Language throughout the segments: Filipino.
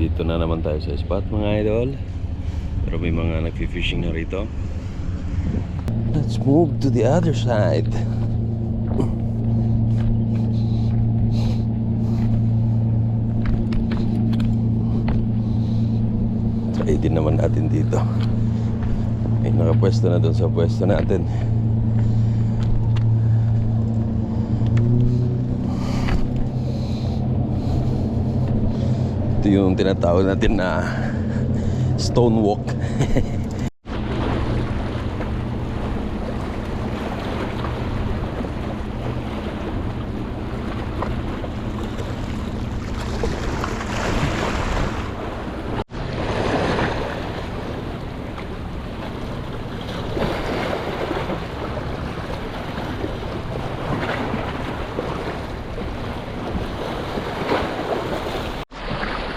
Dito na naman tayo sa spot mga idol. Pero may mga nagfi-fishing na rito. Let's move to the other side. Try din naman natin dito. May nakapwesto na doon sa pwesto natin. Ito yung tinatawag natin na stone walk.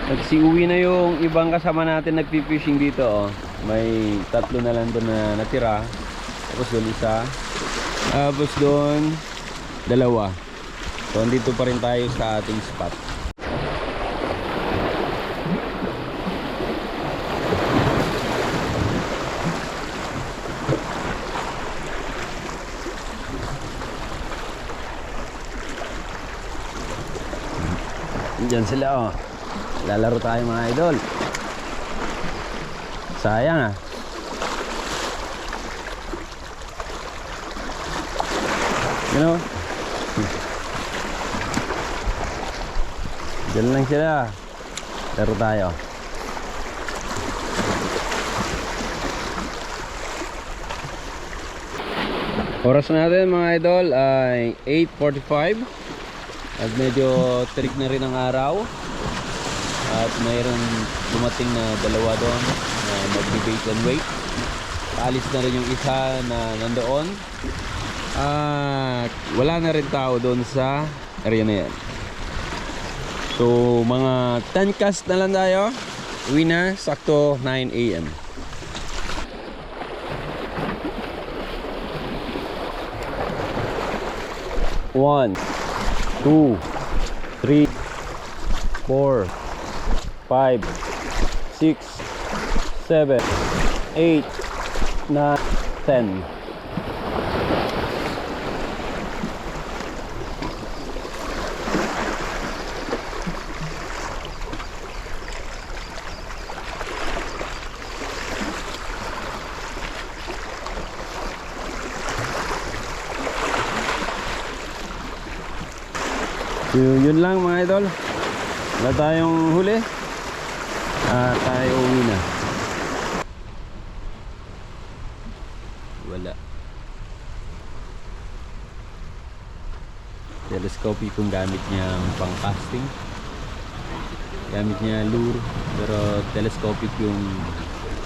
Nagsiuwi na yung ibang kasama natin nagpi-fishing dito, oh. May tatlo na lang doon na natira. Tapos doon isa. Tapos doon dalawa. So andito pa rin tayo sa ating spot. Diyan sila, oh. Lalaro tayo mga idol. Sayang ah. You know? Diyan lang sila. Laro tayo. Oras natin mga idol ay 8:45. At medyo tirik na rin ang araw. At mayroon dumating na dalawa doon na mag-bait and wait. Paalis na rin yung isa na nandoon. At wala na rin tao doon sa area na yan. So mga 10 cast na lang tayo. Uwi na, sakto 9 AM. One, two, three, 4, 5, 6, 7, 8, 9, 10. So, yun lang mga idol. Wala tayong huli. Tayo uwi na. Wala. Telescopic kung gamit niyang pang casting. Gamit niya lure. Pero telescopic yung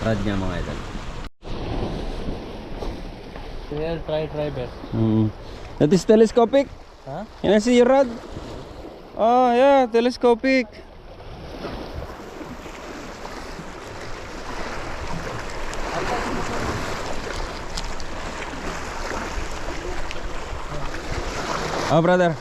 rod niya mga idol. Here, try best. That is telescopic? Huh? Can I see your rod? Oh yeah, telescopic. Oh brother.